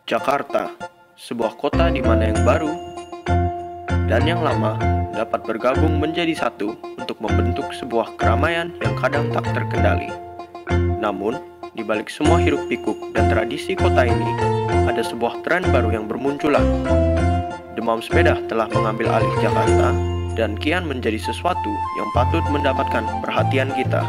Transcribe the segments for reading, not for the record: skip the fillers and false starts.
Jakarta, sebuah kota di mana yang baru dan yang lama dapat bergabung menjadi satu untuk membentuk sebuah keramaian yang kadang tak terkendali. Namun, di balik semua hiruk-pikuk dan tradisi kota ini, ada sebuah tren baru yang bermunculan. Demam sepeda telah mengambil alih Jakarta dan kian menjadi sesuatu yang patut mendapatkan perhatian kita.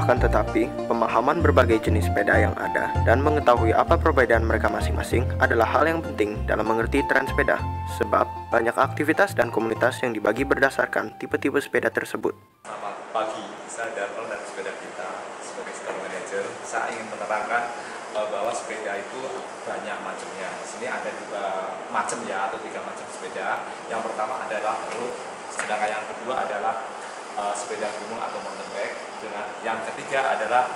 Akan tetapi, pemahaman berbagai jenis sepeda yang ada dan mengetahui apa perbedaan mereka masing-masing adalah hal yang penting dalam mengerti tren sepeda, sebab banyak aktivitas dan komunitas yang dibagi berdasarkan tipe-tipe sepeda tersebut. Selamat pagi, saya Darno dan sepeda kita sebagai store manager. Saya ingin menerangkan bahwa sepeda itu banyak macamnya. Di sini ada 2 macam ya, atau 3 macam sepeda. Yang pertama adalah road, sedangkan yang kedua adalah sepeda gunung atau mountain bike. Dengan yang ketiga adalah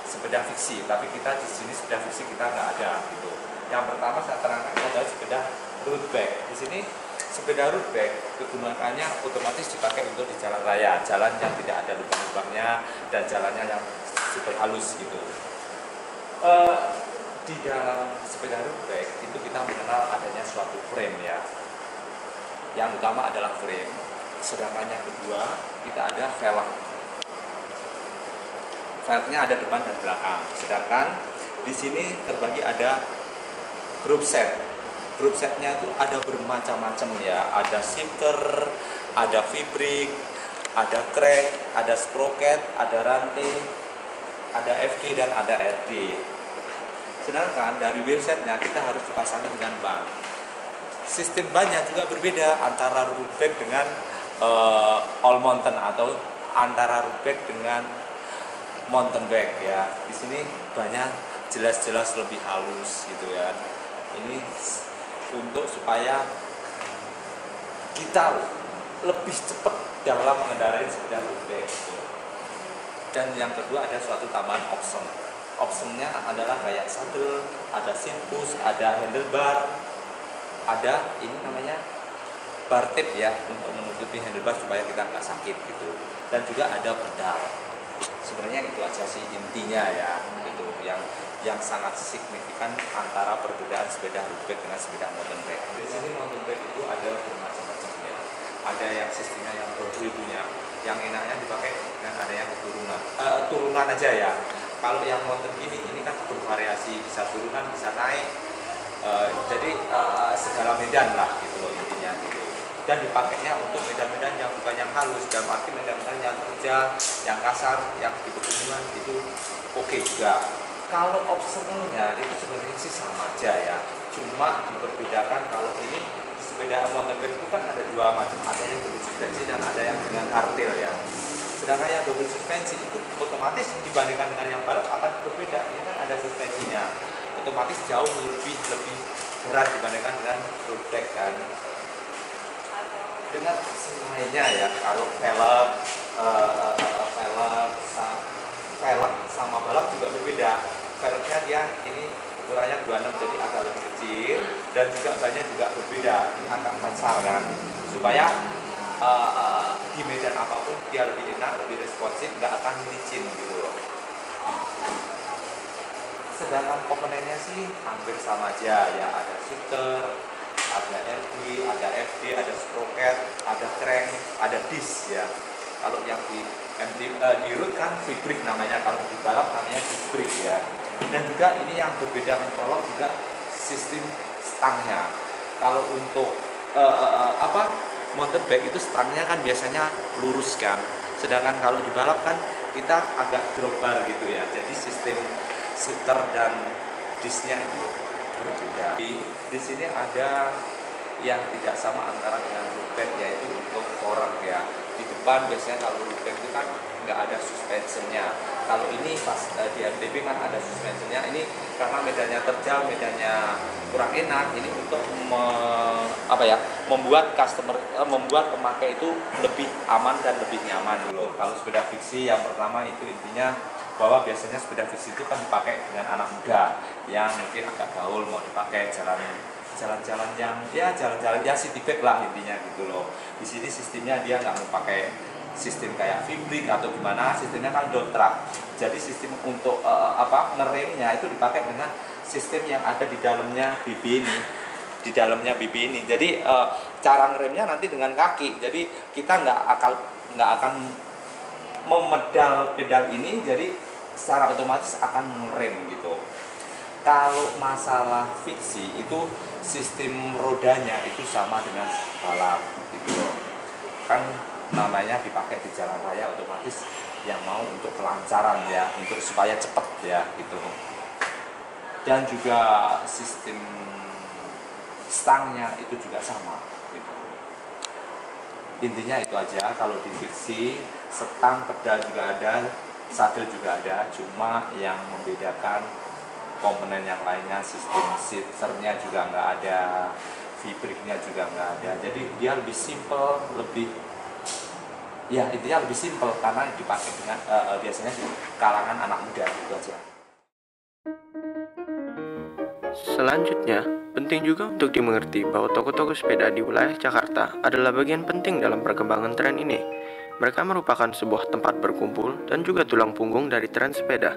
sepeda fiksi, tapi kita di sini sepeda fiksi kita nggak ada gitu. Yang pertama saya terangkan adalah sepeda road bike. Di sini sepeda road bike kegunaannya otomatis dipakai untuk di jalan raya, jalan yang tidak ada lubang-lubangnya dan jalannya yang super halus gitu. Di dalam sepeda road bike itu kita mengenal adanya suatu frame ya. Yang utama adalah frame, sedangkan yang kedua kita ada velg. Velgnya ada depan dan belakang. Sedangkan di sini terbagi ada group set. Group setnya itu ada bermacam-macam ya. Ada shifter, ada vibrik, ada crank, ada sprocket, ada ranting, ada FD dan ada RD. Sedangkan dari wheel setnya kita harus dipasangkan dengan ban. Sistem bannya juga berbeda antara road bike dengan all mountain atau antara road bike dengan mountain bike ya. Di sini banyak jelas-jelas lebih halus gitu ya. Ini untuk supaya kita lebih cepat dalam mengendarai sepeda road bike gitu. Dan yang kedua ada suatu tambahan option. Optionnya adalah kayak saddle, ada seat push, ada handlebar, ada ini namanya bar tape ya untuk menutupi handlebar supaya kita nggak sakit gitu. Dan juga ada pedal. Sebenarnya itu aja sih intinya ya, itu yang sangat signifikan antara perbedaan sepeda road bike dengan sepeda mountain bike. Di sini mountain bike itu ada bermacam-macam ya. Ada yang sistemnya yang berdiri punya, yang enaknya dipakai dengan ada yang turunan aja ya. Kalau yang mountain ini kan bervariasi, bisa turunan, bisa naik. Jadi segala medan lah gitu loh intinya gitu. Dan dipakainya untuk medan-medan yang bukan yang halus, dalam arti medan-medan yang terjal, yang kasar, yang di pegunungan itu oke juga. Kalau optionalnya itu sebenarnya sih sama aja ya, cuma diperbedakan. Kalau ini sepeda mountain bike itu kan ada 2 macam, ada yang double suspensi dan ada yang dengan artil ya. Sedangkan yang double suspensi itu otomatis dibandingkan dengan yang balap akan berbeda. Ini kan ada suspensinya, otomatis jauh lebih berat dibandingkan dengan road bike kan. Dengan lainnya ya, kalau velg sama balap juga berbeda. Velgnya dia ini ukurannya 26 jadi agak lebih kecil dan juga bannya juga berbeda, ini agak besar kan, supaya di medan apapun dia lebih enak, lebih responsif, nggak akan licin gitu loh. Sedangkan komponennya sih hampir sama aja ya, ada shifter, ada RD, ada FD, ada sprocket, ada crank, ada disc ya. Kalau yang di road kan vibrik namanya, kalau di balap namanya vibrik ya. Dan juga ini yang berbeda mencolok juga sistem stangnya. Kalau untuk mountain bike itu stangnya kan biasanya lurus kan. Sedangkan kalau di balap kan kita agak drop bar gitu ya. Jadi sistem shifter dan disc-nya itu berbeda. Di sini ada yang tidak sama antara dengan road bike, yaitu untuk fork ya. Di depan biasanya kalau road bike itu kan nggak ada suspensionnya. Kalau ini pas di MTB kan ada suspensionnya. Ini karena medannya terjal, medannya kurang enak. Ini untuk membuat pemakai itu lebih aman dan lebih nyaman dulu. Kalau sepeda fiksi yang pertama itu intinya bahwa biasanya sepeda fiksi itu kan dipakai dengan anak muda yang mungkin agak gaul, mau dipakai jalan jalan-jalan yang city bike lah intinya gitu loh. Di sini sistemnya dia nggak mau pakai sistem kayak V-brake atau gimana, sistemnya kan door truck. Jadi sistem untuk ngeremnya itu dipakai dengan sistem yang ada di dalamnya BB ini. Jadi cara ngeremnya nanti dengan kaki. Jadi kita nggak akan memedal pedal ini, jadi secara otomatis akan ngerem gitu. Kalau masalah fiksi itu sistem rodanya itu sama dengan balap gitu loh. Kan namanya dipakai di jalan raya, otomatis yang mau untuk kelancaran ya, untuk supaya cepat ya gitu. Dan juga sistem stangnya itu juga sama gitu. Intinya itu aja. Kalau di fiksi stang, pedal juga ada, sadel juga ada, cuma yang membedakan komponen yang lainnya, sistem seaternya juga nggak ada, V-brake-nya juga nggak ada. Jadi dia lebih simple, intinya lebih simple karena dipakai dengan biasanya di kalangan anak muda gitu aja. Selanjutnya, penting juga untuk dimengerti bahwa toko-toko sepeda di wilayah Jakarta adalah bagian penting dalam perkembangan tren ini. Mereka merupakan sebuah tempat berkumpul dan juga tulang punggung dari tren sepeda.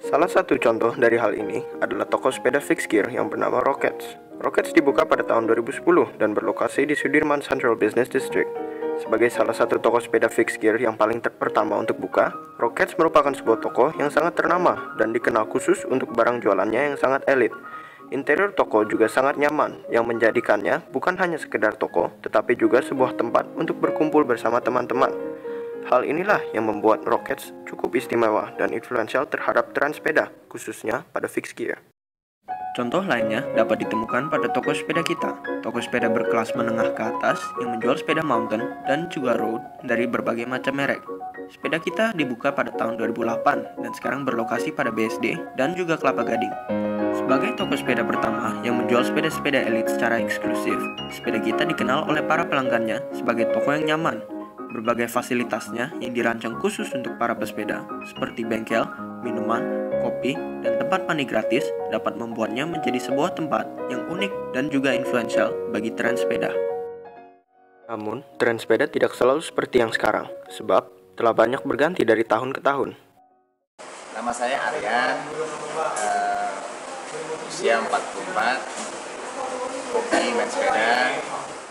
Salah satu contoh dari hal ini adalah toko sepeda fixed gear yang bernama Rockets. Rockets dibuka pada tahun 2010 dan berlokasi di Sudirman Central Business District. Sebagai salah satu toko sepeda fixed gear yang paling pertama untuk buka, Rockets merupakan sebuah toko yang sangat ternama dan dikenal khusus untuk barang jualannya yang sangat elit. Interior toko juga sangat nyaman, yang menjadikannya bukan hanya sekedar toko, tetapi juga sebuah tempat untuk berkumpul bersama teman-teman. Hal inilah yang membuat Rockets cukup istimewa dan influential terhadap tren sepeda, khususnya pada fixed gear. Contoh lainnya dapat ditemukan pada toko sepeda kita, toko sepeda berkelas menengah ke atas yang menjual sepeda mountain dan juga road dari berbagai macam merek. Sepeda kita dibuka pada tahun 2008 dan sekarang berlokasi pada BSD dan juga Kelapa Gading. Sebagai toko sepeda pertama yang menjual sepeda-sepeda elit secara eksklusif, sepeda kita dikenal oleh para pelanggannya sebagai toko yang nyaman. Berbagai fasilitasnya yang dirancang khusus untuk para pesepeda, seperti bengkel, minuman, kopi, dan tempat mandi gratis dapat membuatnya menjadi sebuah tempat yang unik dan juga influential bagi tren sepeda. Namun, tren sepeda tidak selalu seperti yang sekarang, sebab telah banyak berganti dari tahun ke tahun. Nama saya Aryan, usia 44, hobi main sepeda.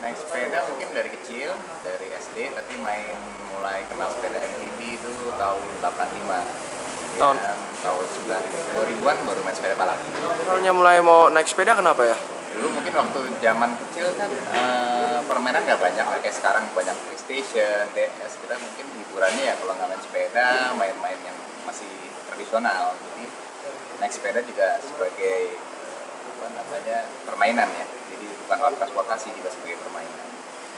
Naik sepeda mungkin dari kecil, dari SD, tapi mulai kenal sepeda MTB itu tahun 85. Tahun? Ya, tahun 2000-an baru main sepeda balap. Awalnya mulai mau naik sepeda kenapa ya? Dulu mungkin waktu zaman kecil kan permainan nggak banyak, kayak sekarang banyak PlayStation, DS. Kita mungkin hiburannya ya kalau nggak main sepeda, main-main yang masih tradisional. Jadi naik sepeda juga sebagai permainan ya. Jadi bukan transportasi, juga sebagai permainan.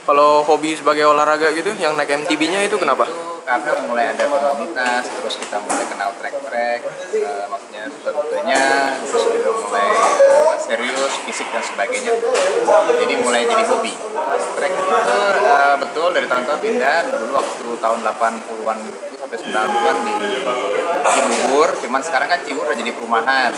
Kalau hobi sebagai olahraga gitu, yang naik MTB-nya itu kenapa? Itu karena mulai ada komunitas, terus kita mulai kenal trek-trek, maksudnya rute-rutenya, terus juga mulai serius, fisik dan sebagainya. Jadi mulai jadi hobi. Trek itu betul dari tahun-tahun pindah, dulu waktu tahun 80-an itu sampai 90-an di Cibubur, cuman sekarang kan Cibubur udah jadi perumahan.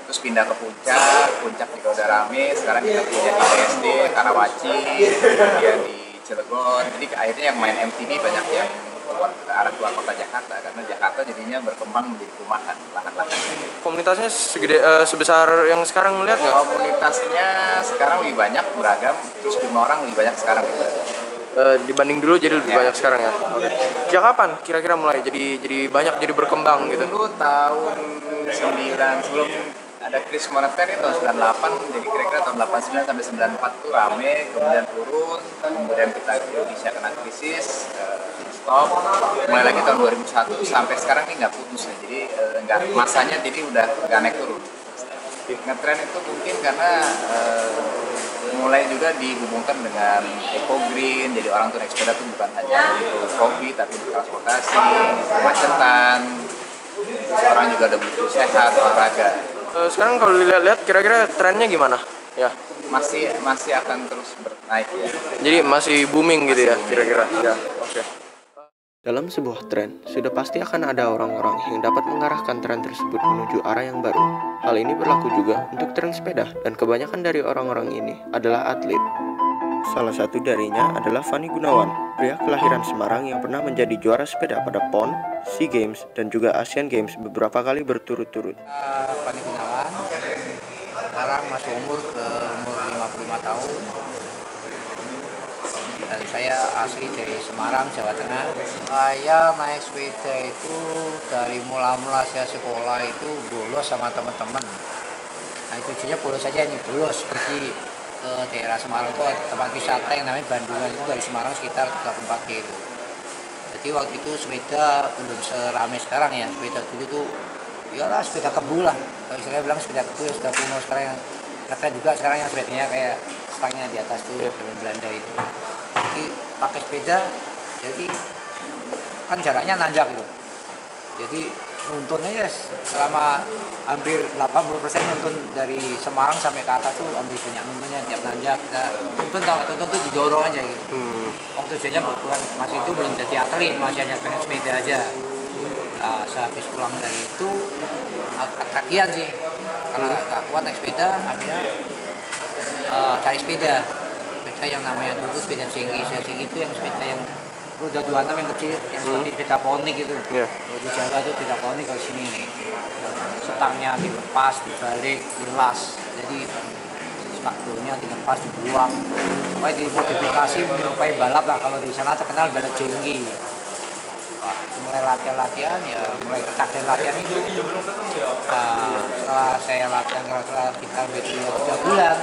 Terus pindah ke Puncak juga udah rame, sekarang kita punya di BSD, Karawaci, kemudian di Cilegon. Jadi akhirnya yang main MTB banyak yang keluar ke arah luar kota Jakarta, karena Jakarta jadinya berkembang menjadi perumahan, lahan-lahan. Komunitasnya sebesar yang sekarang lihat nggak? Komunitasnya sekarang lebih banyak, beragam, terus jumlah orang lebih banyak sekarang gitu. Dibanding dulu jadi lebih banyak sekarang ya? Sejak kapan kira-kira mulai jadi banyak, jadi berkembang gitu? Dulu tahun 9 sebelum ada krisis moneter itu tahun 98, jadi kira-kira tahun 89 sampai 94 tuh rame, kemudian turun, kemudian kita Indonesia kena krisis, stop, mulai lagi tahun 2001 sampai sekarang ini nggak putus ya, jadi nggak masanya jadi udah nggak naik turun. Ngetren itu mungkin karena mulai juga dihubungkan dengan eco green, jadi orang tuh naik sepeda tuh bukan hanya untuk hobi tapi untuk transportasi, kemacetan, orang juga udah butuh sehat, olahraga. Sekarang kalau dilihat-lihat kira-kira trennya gimana? Ya, masih akan terus naik ya. jadi masih booming gitu ya kira-kira. Ya, oke. Dalam sebuah tren, sudah pasti akan ada orang-orang yang dapat mengarahkan tren tersebut menuju arah yang baru. Hal ini berlaku juga untuk tren sepeda, dan kebanyakan dari orang-orang ini adalah atlet. Salah satu darinya adalah Fani Gunawan, pria kelahiran Semarang yang pernah menjadi juara sepeda pada PON, SEA Games, dan juga Asian Games beberapa kali berturut-turut. Fani Gunawan, sekarang masih umur 55 tahun. Dan saya asli dari Semarang, Jawa Tengah. Saya naik sepeda itu dari mula-mula saya sekolah itu bolos sama teman-teman. Nah, tujuannya bolos saja ini, bolos pergi ke daerah Semarang itu ada tempat wisata yang namanya Bandungan, itu dari Semarang sekitar 34 kilo. Jadi waktu itu sepeda belum seramai sekarang ya, sepeda dulu itu iyalah sepeda kebul lah. Kalau istilahnya bilang sepeda kebul ya sudah kuno sekarang, yang kata juga sekarang yang sepedanya kayak stangnya di atas tuh dari Belanda itu. Jadi pakai sepeda, jadi kan jaraknya nanjak gitu. Jadi nuntunnya ya selama hampir 80% nuntun dari Semarang sampai ke atas tuh hampir banyak nuntunnya tiap nanjak. Kita tuntun tuh didorong aja gitu. Tujuannya bukan masih itu belum jadi atlet, masih hanya pengen sepeda aja. Nah, sehabis pulang dari itu kakian sih, karena gak kuat naik sepeda, akhirnya cari sepeda yang namanya dulu sepeda Cenggi itu yang sepeda yang roda 26 yang kecil, yang seperti sepeda ponik gitu. Kalau di Jawa itu sepeda ponik, kalau sini nih setangnya dilepas, dibalik, dilas, jadi spakbolnya dilepas, dibuang, supaya dimodifikasi menyerupai balap lah. Kalau di sana terkenal balap Cenggi. Mulai latihan ya, mulai ketagihan latihan itu. Setelah saya latihan setelah kita 3 bulan,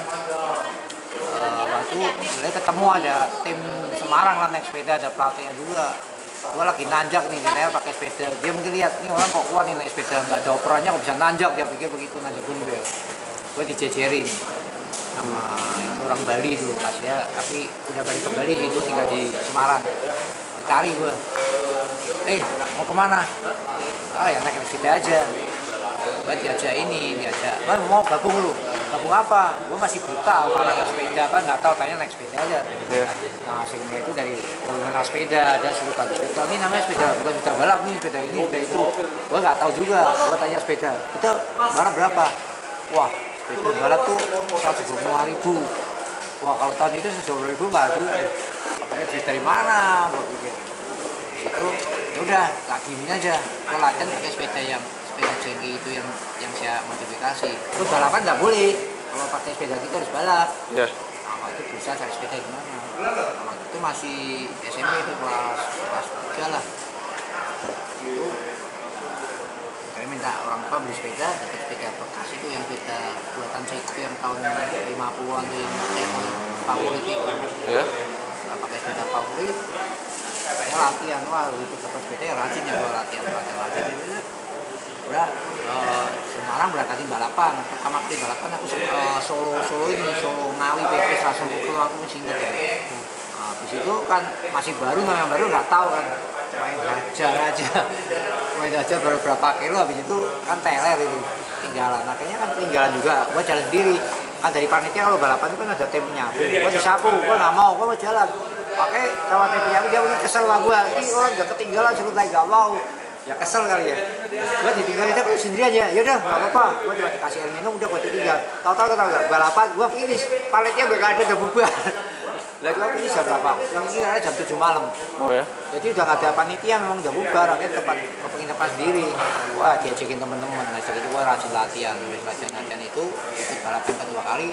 waktu mulai ketemu ada tim Semarang lah naik sepeda, ada pelatihnya juga. Gue lagi nanjak nih, saya pakai sepeda. Dia mungkin lihat nih orang kok kuat nih naik sepeda, nggak ada operannya kok bisa nanjak, dia pikir begitu, nanjak dumbbell. Gue dijejerin sama orang Bali dulu ya, tapi udah balik ke Bali, itu tinggal di Semarang. Cari gue, mau kemana? Ya naik sepeda aja. Gue diajak mau gabung lu. Gabung apa? Gue masih buta, orang naik sepeda kan nggak tahu, tanya naik sepeda aja. Nah, sehingga itu dari pengguna sepeda ada suruh ganti sepeda. Ini namanya sepeda, bukan sepeda balap nih, sepeda ini, sepeda itu. Gue nggak tahu juga. Gue tanya sepeda, kita barang berapa? Wah, sepeda balap tuh 125.000. Wah, kalau tahun itu 120.000 nggak ada. Duit dari mana? Gue pikir. Itu udah tak gini aja. Gue latihan pakai sepeda Cenggi itu yang saya modifikasi. Terus balapan nggak boleh. Kalau pakai sepeda kita harus balap. Nah, waktu itu berusaha cari sepeda gimana. Waktu itu masih SMP itu kelas 3 lah. Itu saya minta orang tua beli sepeda, dapat sepeda bekas itu yang sepeda buatan Seiko yang tahun 50-an tuh yang favorit itu. Pakai sepeda favorit. Saya latihan, wah itu dapat sepeda ya rajin ya, gue latihan. Udah Semarang berangkatin balapan. Pertama kali balapan aku Solo Ngawi PP 110 aku singkat ya. Habis itu kan masih baru, namanya baru nggak tahu kan, main hajar baru berapa kilo, habis itu kan teler itu tinggalan. Akhirnya kan tinggalan juga, gue jalan sendiri. Kan dari panitia kalau balapan itu kan ada timnya, gue disapu, gue nggak mau, gue mau jalan. Pakai sama timnya, dia mungkin kesel lah gue, ini orang udah ketinggalan suruh naik nggak mau. Ya kesel kali ya, gue ditinggalin aja sendiri aja, yaudah nggak apa-apa, gue cuma dikasih air minum, udah gue ditinggal. Tahu-tahu balapan, gue finish, paletnya udah bubar. Lah gue finish jam berapa? Yang ini ada jam 7 malam. Oh ya? Jadi udah nggak ada panitia, memang udah bubar, akhirnya tempat penginapan sendiri. Wah, diajakin teman-teman, nah segitu gue rajin latihan itu ikut balapan kedua kali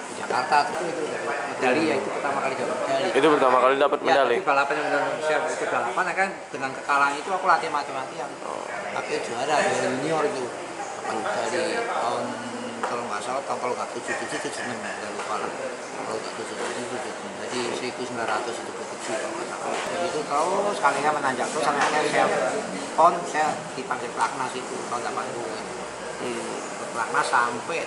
di Jakarta itu medali ya, itu pertama kali dapat medali. Itu pertama kali dapat medali. Ya, balapan yang Indonesia itu balapan kan dengan kekalahan itu aku latihan mati-matian. Tapi juara dari junior itu dapat medali tahun kalau nggak salah kalau nggak 77 udah lupa lah. Kalau nggak 77 jadi 1900 itu produksi kalau nggak salah. Jadi itu terus kalinya menanjak terus sampai akhirnya saya dipanggil Platnas itu tahun 80. Platnas sampai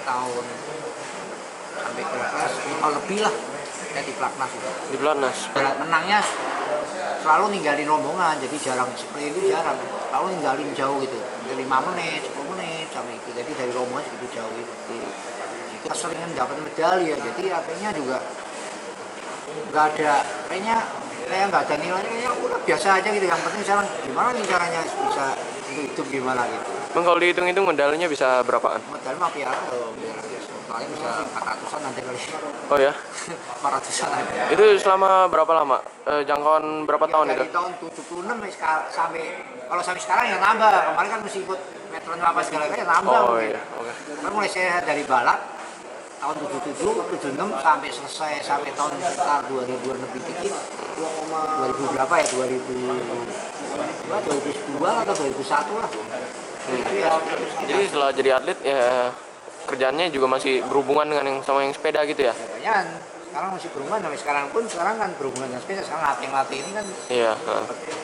kelas 5 lebih lah saya di Platnas itu. Di Platnas? Menangnya selalu ninggalin rombongan, jadi jarang, seperti itu jarang. Selalu ninggalin jauh gitu, dari 5 menit, 10 menit sampai itu. Jadi dari rombongan segitu jauh itu. Itu sering dapat medali ya, jadi akhirnya juga nggak ada, kayaknya kayak nggak ada nilainya, ya udah biasa aja gitu. Yang penting sekarang gimana nih caranya bisa hidup gimana gitu. Bang, kalau dihitung-hitung medalnya bisa berapaan? Medal mah piala paling bisa 400-an nanti kali. Oh ya? 400-an aja. Itu selama berapa lama? Jangkauan berapa tahun itu? Dari tahun 76 sampai kalau sampai sekarang ya nambah. Kemarin kan mesti ikut meteran apa segala ya nambah. Oh mungkin. iya, oke. Kan mulai saya dari balap tahun 77, 76 sampai selesai sampai tahun sekitar 2000-an lebih dikit. 2000 berapa ya? 2002 atau 2001 lah. Ya, jadi setelah jadi atlet ya kerjaannya juga masih berhubungan dengan yang sama yang sepeda gitu ya? Kebanyakan sekarang masih berhubungan sampai sekarang kan berhubungan dengan sepeda. Sekarang latih ini kan Iya.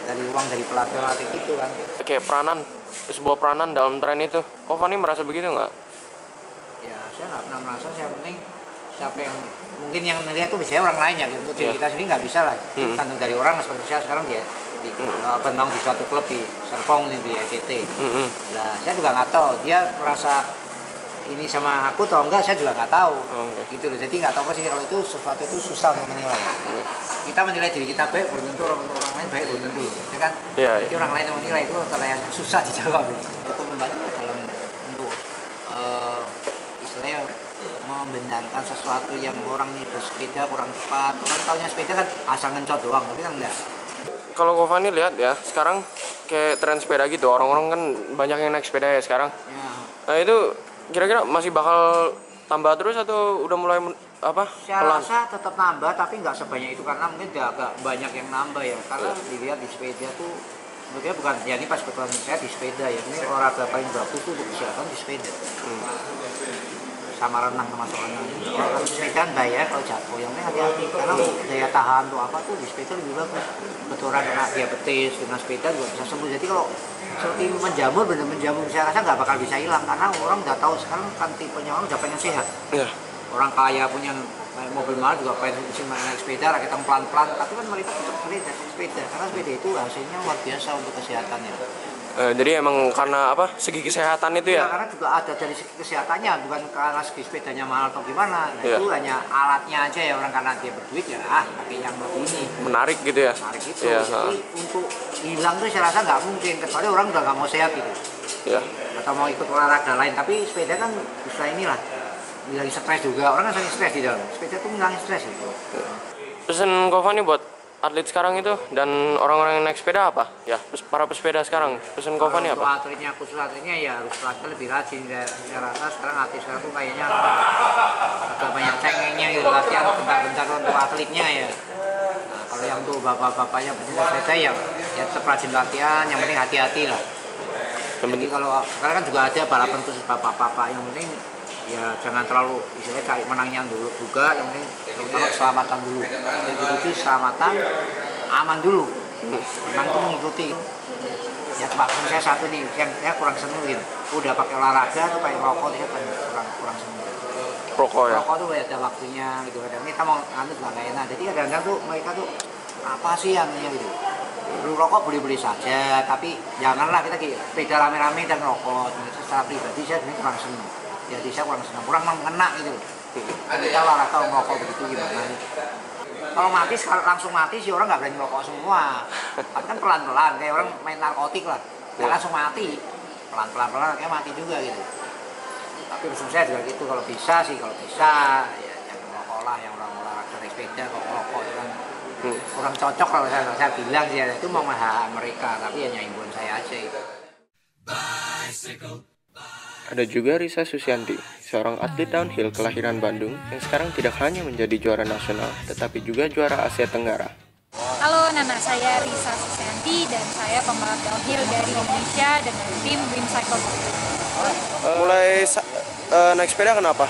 dari uang dari pelatih gitu kan. Kayak sebuah peranan dalam tren itu. Kok Fani merasa begitu nggak? Ya saya nggak pernah merasa, saya penting siapa yang mungkin yang melihat tuh biasanya orang lain ya, untuk diri kita sendiri nggak bisa lah. Tergantung dari orang. Seperti saya sekarang dia bentang di suatu klub di Serpong nih, di ECT. Nah saya juga nggak tahu dia merasa ini sama aku atau enggak, saya juga nggak tahu. Gitu loh. Jadi nggak tahu sih, kalau itu sesuatu itu susah untuk menilai. Kita menilai diri kita baik belum tentu orang lain baik belum tentu, ya kan? Jadi orang lain yang menilai itu yang susah dijawab. Itu membantu dalam untuk istilahnya membenarkan sesuatu yang orang ini bersepeda kurang tepat. Orang taunya sepeda kan asal ngencot doang, tapi kan enggak. Kalau Ko Fani lihat ya, sekarang kayak tren sepeda gitu, orang-orang kan banyak yang naik sepeda ya sekarang. Ya. Nah itu kira-kira masih bakal tambah terus atau udah mulai Saya pelan? rasa tetap nambah, tapi nggak sebanyak itu karena mungkin agak banyak yang nambah ya. Karena dilihat di sepeda tuh, sebenarnya bukan ya ini pas kebetulan saya di sepeda ya, ini olahraga paling bagus tuh untuk kesehatan di sepeda. Sama renang termasuk renang. Kalau sepeda bayar kalau jatuh, yang penting hati-hati karena daya tahan tuh apa tuh di sepeda lebih bagus. Betul, orang kena diabetes dengan sepeda juga bisa sembuh. Jadi kalau seperti menjamur, bener menjamur, saya rasa nggak bakal bisa hilang karena orang udah tahu sekarang kan tipenya orang udah pengen sehat. Iya. Orang kaya punya mobil mahal juga pengen naik sepeda, kita pelan-pelan, tapi kan mereka tetap sepeda karena sepeda itu hasilnya luar biasa untuk kesehatannya. Jadi emang karena segi kesehatan itu ya? Karena juga ada dari segi kesehatannya, bukan karena segi sepedanya mahal atau gimana. Nah, itu hanya alatnya aja ya, orang karena dia berduit ya pakai yang begini. Menarik gitu ya? Menarik itu. Jadi untuk hilang tuh saya rasa nggak mungkin, kecuali orang udah nggak mau sehat gitu. Iya. Atau mau ikut olahraga lain, tapi sepeda kan bisa inilah. Ngilangin stres juga, orang kan sering stres di dalam. Sepeda tuh ngilangin stres gitu. Pesan Ko Fani buat atlet sekarang itu dan orang-orang yang naik sepeda apa? Ya, para pesepeda sekarang. Pesan Ko Fani apa? Untuk atletnya, khusus atletnya ya harus lebih rajin. Saya rasa sekarang atlet sekarang tuh kayaknya agak banyak cengengnya gitu, latihan bentar-bentar untuk atletnya ya. Nah, kalau yang untuk bapak-bapaknya pecinta sepeda ya tetap rajin latihan, yang penting hati-hati lah. Jadi kalau sekarang kan juga ada balapan khusus bapak-bapak, yang penting ya jangan terlalu istilahnya cari menangnya dulu juga, yang penting terutama keselamatan dulu. Yang itu keselamatan aman dulu. Menang tuh mengikuti. Ya maksud saya satu nih, yang saya kurang seneng gitu. Udah pakai olahraga tuh pakai rokok, saya kurang seneng. Rokok ya? Rokok tuh ada waktunya gitu. Kadang kita mau ngantuk nggak enak. Jadi kadang-kadang tuh mereka tuh apa sih yang gitu. Lu rokok boleh-boleh saja, tapi janganlah kita beda rame-rame dan rokok. Secara pribadi saya sebenarnya kurang seneng. Jadi saya kurang mengena gitu. Kita olahraga merokok begitu gimana nih? Kalau mati langsung mati sih orang nggak berani merokok semua. Kan pelan-pelan kayak orang main narkotik lah. Nggak langsung mati. Pelan-pelan kayak mati juga gitu. Tapi maksud saya juga gitu, kalau bisa ya jangan merokok lah, yang orang olahraga naik sepeda kok merokok itu kan kurang cocok. Kalau saya bilang sih itu mau hak mereka, tapi hanya himbauan saya aja itu. Ada juga Risa Susianti, seorang atlet downhill kelahiran Bandung yang sekarang tidak hanya menjadi juara nasional, tetapi juga juara Asia Tenggara. Halo, nama saya Risa Susianti dan saya pembalap downhill dari Indonesia dengan tim Wim Cycle. Mulai naik sepeda kenapa?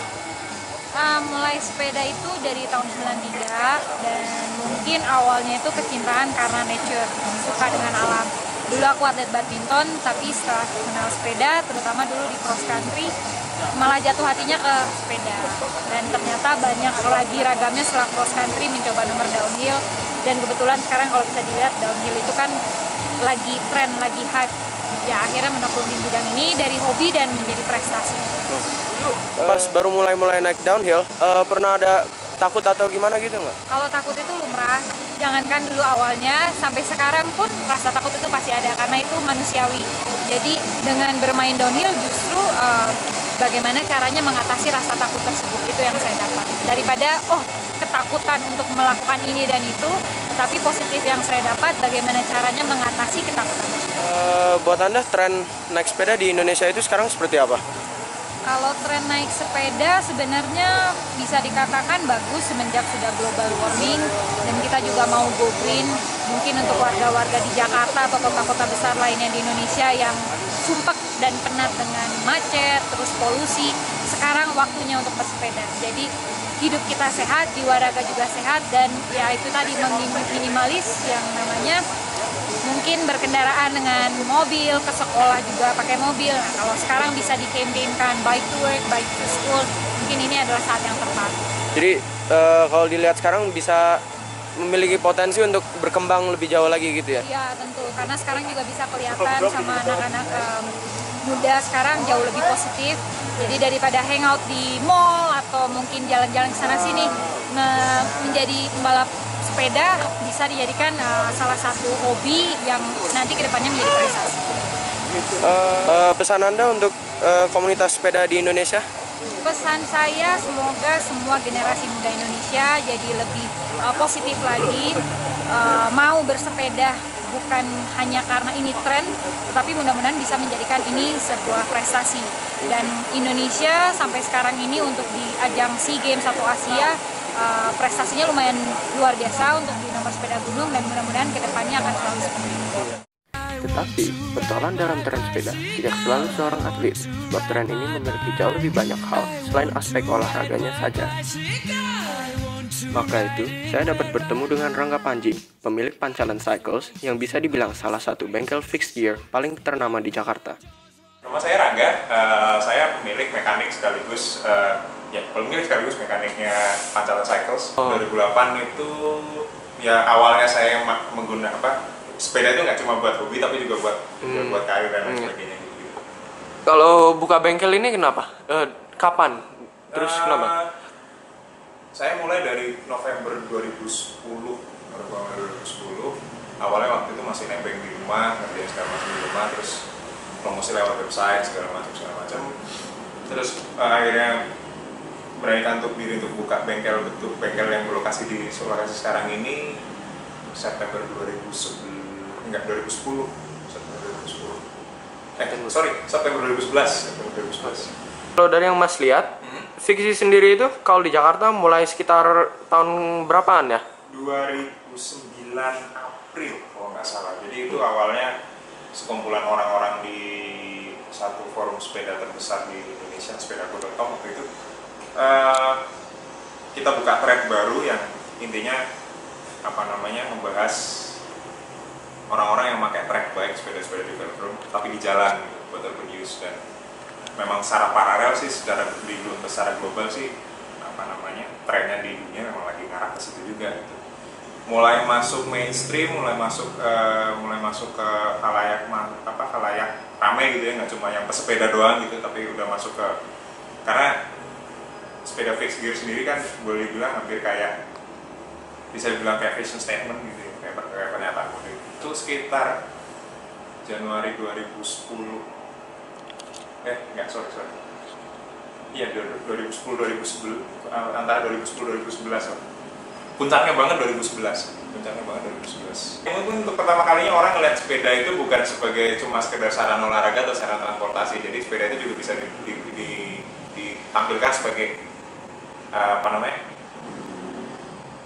Mulai sepeda itu dari tahun 93 dan mungkin awalnya itu kecintaan karena nature, suka dengan alam. Dulu aku atlet badminton, tapi setelah kenal sepeda, terutama dulu di cross country, malah jatuh hatinya ke sepeda. Dan ternyata banyak lagi ragamnya setelah cross country mencoba nomor downhill. Dan kebetulan sekarang kalau bisa dilihat downhill itu kan lagi tren, lagi hype. Ya akhirnya menekuni bidang ini dari hobi dan menjadi prestasi. Pas baru mulai naik downhill, pernah ada takut atau gimana gitu nggak? Kalau takut itu lumrah, jangankan dulu awalnya, sampai sekarang pun rasa takut itu pasti ada karena itu manusiawi. Jadi dengan bermain downhill justru bagaimana caranya mengatasi rasa takut tersebut, itu yang saya dapat. Daripada ketakutan untuk melakukan ini dan itu, tapi positif yang saya dapat bagaimana caranya mengatasi ketakutan. Buat Anda tren naik sepeda di Indonesia itu sekarang seperti apa? Kalau tren naik sepeda sebenarnya bisa dikatakan bagus semenjak sudah global warming dan kita juga mau go green. Mungkin untuk warga-warga di Jakarta atau kota-kota besar lainnya di Indonesia yang sumpek dan penat dengan macet, terus polusi, sekarang waktunya untuk bersepeda. Jadi hidup kita sehat, jiwa raga juga sehat, dan ya itu tadi minimalis yang namanya mungkin berkendaraan dengan mobil, ke sekolah juga pakai mobil. Nah, kalau sekarang bisa di-campaignkan bike to work, bike to school, mungkin ini adalah saat yang tepat. Jadi kalau dilihat sekarang bisa memiliki potensi untuk berkembang lebih jauh lagi gitu ya? Iya tentu, karena sekarang juga bisa kelihatan sama anak-anak muda sekarang jauh lebih positif. Jadi daripada hangout di mall atau mungkin jalan-jalan ke sana sini, menjadi pembalap sepeda bisa dijadikan salah satu hobi yang nanti kedepannya menjadi prestasi. Pesan Anda untuk komunitas sepeda di Indonesia? Pesan saya semoga semua generasi muda Indonesia jadi lebih positif lagi, mau bersepeda bukan hanya karena ini tren, tetapi mudah-mudahan bisa menjadikan ini sebuah prestasi. Dan Indonesia sampai sekarang ini untuk di ajang SEA Games atau Asia, prestasinya lumayan luar biasa untuk di nomor sepeda gunung, dan mudah-mudahan kedepannya akan selalu seperti itu. Tetapi, petualang dalam tren sepeda tidak selalu seorang atlet, sebab tren ini memiliki jauh lebih banyak hal selain aspek olahraganya saja. Maka itu, saya dapat bertemu dengan Rangga Panji, pemilik Pancalan Cycles yang bisa dibilang salah satu bengkel fixed gear paling ternama di Jakarta. Nama saya Rangga, saya pemilik mekanik sekaligus mekaniknya Pancalan Cycles. 2008 itu ya awalnya saya menggunakan sepeda itu nggak cuma buat hobi tapi juga buat karir dan lain sebagainya gitu. Kalau buka bengkel ini kenapa? Kapan? Terus kenapa? Saya mulai dari November 2010. Awalnya waktu itu masih nebeng di rumah, ngerjain segala macam di rumah, terus promosi lewat website segala macam. Terus akhirnya beranikan untuk buka bengkel yang berlokasi di lokasi sekarang ini September 2010. September 2011. Kalau dari yang Mas lihat, fiksi sendiri itu kalau di Jakarta mulai sekitar tahun berapaan ya? 2009 April kalau nggak salah. Jadi itu awalnya sekumpulan orang-orang di satu forum sepeda terbesar di Indonesia, sepedaku.com waktu itu. Kita buka thread baru yang intinya membahas orang-orang yang pakai track bike, sepeda-sepeda di velodrome, tapi di jalan gitu, buat urban use. Dan memang secara paralel sih, secara global sih, trennya di dunia memang lagi ngarah ke situ juga gitu. Mulai masuk mainstream, mulai masuk ke khalayak ramai gitu ya, nggak cuma yang pesepeda doang gitu, tapi udah masuk ke, karena sepeda fixed gear sendiri kan boleh dibilang hampir kayak, bisa dibilang kayak fashion statement gitu ya, kayak pernyataan gitu. Itu sekitar Januari 2010. Iya, 2010 antara 2010-2011. Puncaknya banget 2011. Mungkin untuk pertama kalinya orang ngeliat sepeda itu bukan sebagai cuma sekedar sarana olahraga atau sarana transportasi. Jadi sepeda itu juga bisa ditampilkan sebagai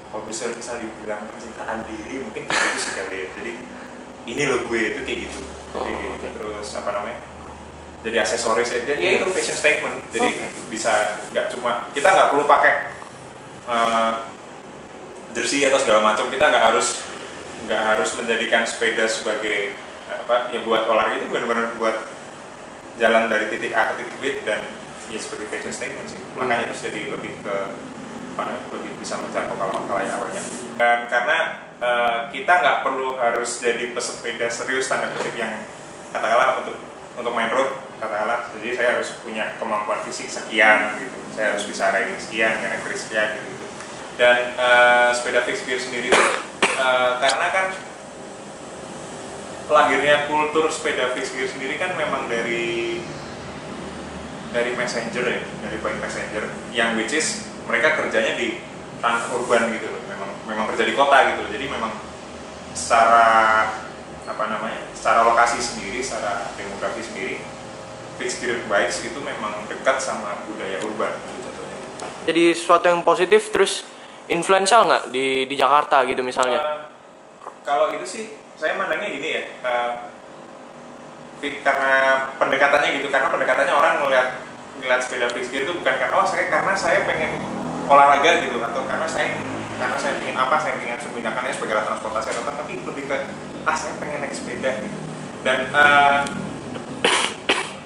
kalau bisa dibilang percintaan diri, mungkin kayak gitu sih kali ya. Jadi ini loh gue itu kayak gitu. Terus jadi aksesoris aja, ya itu fashion statement. Jadi bisa nggak cuma, kita nggak perlu pakai jersey atau segala macam. Kita nggak harus menjadikan sepeda sebagai ya buat olahraga, itu benar-benar buat jalan dari titik A ke titik B, dan ya seperti fashion statement sih. Makanya itu jadi lebih bisa menjangkau khalayak awalnya. Dan karena kita nggak perlu harus jadi pesepeda serius tanda kutip yang katakanlah untuk main road, katakanlah, jadi saya harus punya kemampuan fisik sekian gitu, saya harus bisa riding sekian, geometri sekian gitu. Dan sepeda fixed gear sendiri karena kan lahirnya kultur sepeda fixed gear sendiri kan memang dari messenger ya, dari bike messenger yang which is mereka kerjanya di ranah urban gitu loh, memang kerja di kota gitu loh. Jadi memang secara lokasi sendiri, secara demografi sendiri, fixed gear bikes itu memang dekat sama budaya urban gitu contohnya. Jadi sesuatu yang positif terus influential nggak di Jakarta gitu misalnya? Kalau itu sih saya mandangnya gini ya, karena pendekatannya orang ngeliat sepeda fixed gear itu bukan karena saya pengen olahraga gitu, atau karena saya pengen memindahkannya sebagai alat transportasi atau tapi lebih ke saya pengen naik sepeda gitu. Dan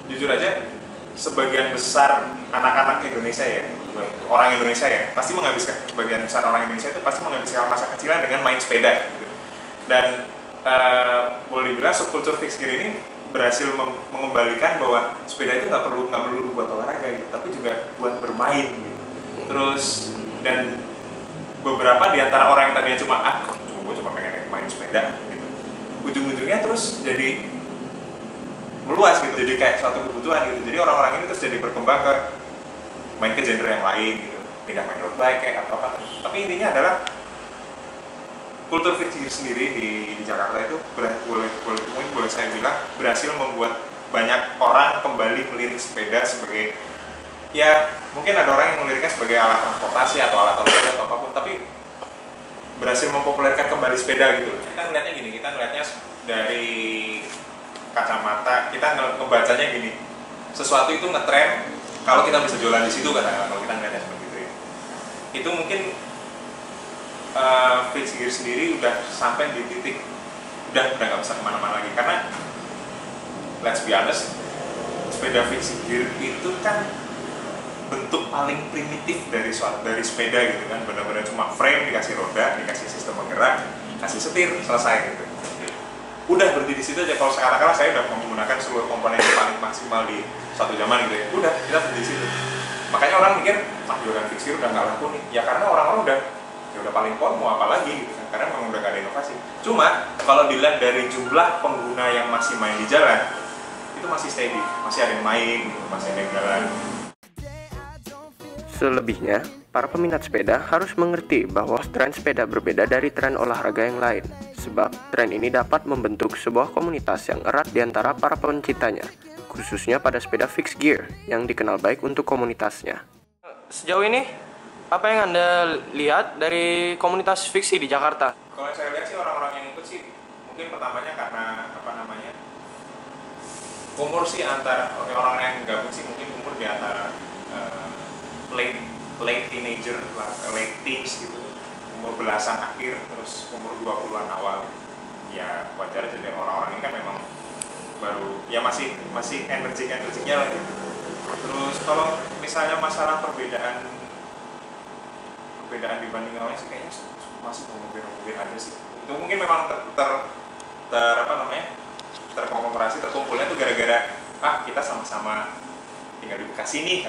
jujur aja sebagian besar anak-anak Indonesia ya, orang Indonesia ya, sebagian besar orang Indonesia itu pasti menghabiskan masa kecilnya dengan main sepeda gitu. Dan boleh dibilang subkultur fixed gear ini berhasil mengembalikan bahwa sepeda itu nggak perlu buat olahraga gitu, tapi juga buat bermain gitu. Terus dan beberapa di antara orang yang tadinya gue cuma pengen main sepeda gitu, ujung-ujungnya terus jadi meluas gitu, jadi kayak suatu kebutuhan gitu. Jadi orang-orang ini terus jadi berkembang ke main ke genre yang lain gitu, pindah main road bike kayak atau apa. Tapi intinya adalah kultur fixed gear sendiri di Jakarta itu boleh saya bilang berhasil membuat banyak orang kembali melirik sepeda sebagai, ya mungkin ada orang yang meliriknya sebagai alat transportasi atau alat olahraga atau apapun, tapi berhasil mempopulerkan kembali sepeda gitu. Kita ngeliatnya gini, kita ngeliatnya dari kacamata, kita ngebacanya gini, sesuatu itu ngetren kalau kita bisa jualan di situ katakanlah, kalau kita ngeliatnya seperti itu ya. Itu mungkin fixed gear sendiri udah sampai di titik udah nggak bisa kemana-mana lagi, karena let's be honest, sepeda fixed gear itu kan bentuk paling primitif dari sepeda gitu kan, benar-benar cuma frame, dikasih roda, dikasih sistem penggerak, kasih setir, selesai gitu. Udah berhenti di situ aja. Kalau sekarang saya udah menggunakan seluruh komponen yang paling maksimal di satu zaman gitu ya, udah kita berhenti di situ. Makanya orang mikir jualan fixed gear udah nggak laku nih, ya karena orang-orang udah paling pon mau apa lagi gitu kan, karena memang udah gak ada inovasi. Cuma kalau dilihat dari jumlah pengguna yang masih main di jalan, itu masih steady, masih ada yang main gitu, masih ada yang jalan. Selebihnya, para peminat sepeda harus mengerti bahwa tren sepeda berbeda dari tren olahraga yang lain, sebab tren ini dapat membentuk sebuah komunitas yang erat di antara para pencintanya, khususnya pada sepeda fixed gear yang dikenal baik untuk komunitasnya. Sejauh ini, apa yang Anda lihat dari komunitas fixie di Jakarta? Kalau saya lihat sih orang-orang yang ikut sih mungkin pertamanya karena umur sih, antara orang yang gabung sih mungkin umur di antara late teenager, late teens gitu, umur belasan akhir, terus umur 20-an awal. Ya wajar aja, orang-orang ini kan memang baru, ya masih energiknya lah gitu. Terus kalau misalnya masalah perbedaan dibanding awalnya sih kayaknya masih mobil aja sih. Itu mungkin memang terkonglomerasi, terkumpulnya tuh gara-gara kita sama-sama tinggal di Bekasi nih,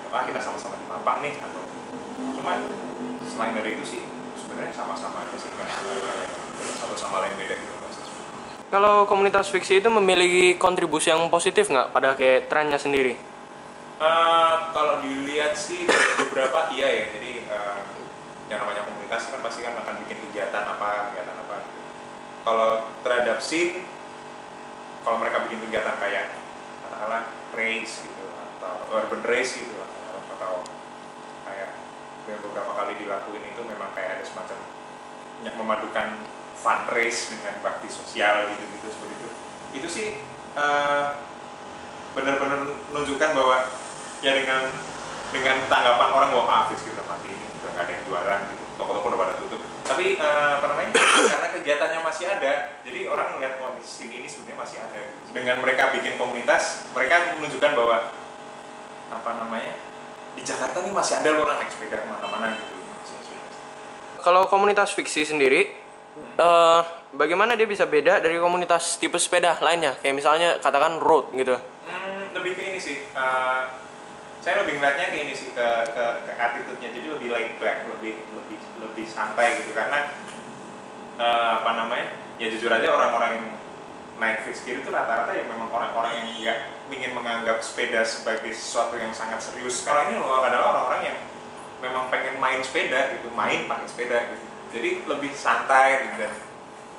kita sama-sama di Mampang nih, atau cuma selain dari itu sih sebenarnya sama-sama aja sih, satu sama lain beda gitu. Kalau komunitas fiksi itu memiliki kontribusi yang positif nggak pada kayak trennya sendiri? Kalau dilihat sih beberapa iya ya. Jadi yang namanya komunitas kan pasti kan akan bikin kegiatan apa. Kalau terhadap scene, kalau mereka bikin kegiatan kayak katakanlah race gitu, atau urban race gitu, atau kayak yang beberapa kali dilakuin itu memang kayak ada semacam memadukan fun race dengan bakti sosial gitu seperti itu. Itu sih benar-benar menunjukkan bahwa ya dengan tanggapan orang bahwa fix gitu mati ini udah nggak ada yang jualan gitu, toko-toko udah pada tutup, tapi karena kegiatannya masih ada, jadi orang melihat sini ini sebenarnya masih ada. Dengan mereka bikin komunitas, mereka menunjukkan bahwa di Jakarta nih masih ada loh orang naik sepeda kemana-mana gitu. Kalau komunitas fiksi sendiri, bagaimana dia bisa beda dari komunitas tipe sepeda lainnya, kayak misalnya katakan road gitu? Lebih ke ini sih, saya lebih ngeliatnya ke ini sih, ke attitude-nya, jadi lebih laid back, lebih santai gitu, karena apa namanya, ya jujur aja orang-orang yang naik fixed gear itu rata-rata ya memang orang-orang yang nggak ingin menganggap sepeda sebagai sesuatu yang sangat serius. Kalau ini loh adalah orang-orang yang memang pengen main sepeda gitu, main pakai sepeda gitu, jadi lebih santai gitu, dan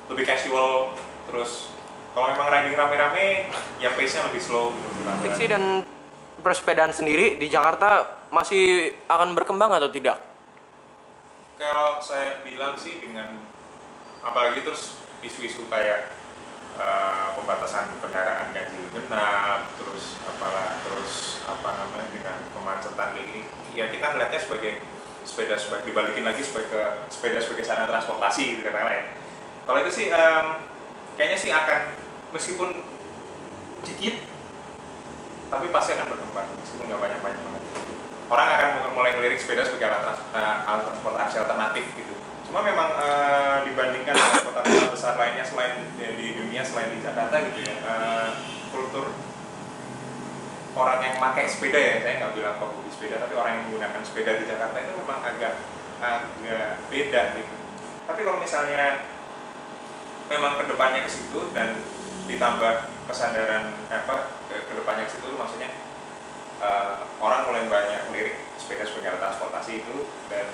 lebih casual. Terus kalau memang riding rame-rame ya pace-nya lebih slow gitu. Fiksi dan persepedaan sendiri di Jakarta masih akan berkembang atau tidak? Kalau saya bilang sih, dengan apalagi terus isu-isu kayak pembatasan kendaraan ganjil genap, terus apa namanya, dengan kemacetan ini, ya kita melihatnya sebagai dibalikin lagi sebagai sepeda sebagai sarana transportasi gitu katakanlah ya. Kalau itu sih kayaknya sih akan, meskipun dikit tapi pasti akan berkembang, meskipun nggak banyak banget. Orang akan mulai ngelirik sepeda sebagai alat transportasi alternatif gitu. Cuma memang dibandingkan dengan kota-kota besar lainnya selain di dunia, selain di Jakarta gitu ya, kultur orang yang pakai sepeda, ya saya nggak bilang pengemudi sepeda, tapi orang yang menggunakan sepeda di Jakarta itu memang agak beda gitu. Tapi kalau misalnya memang kedepannya ke situ dan ditambah kesadaran kedepannya ke situ, maksudnya orang mulai banyak melirik sepeda sebagai alat transportasi itu, dan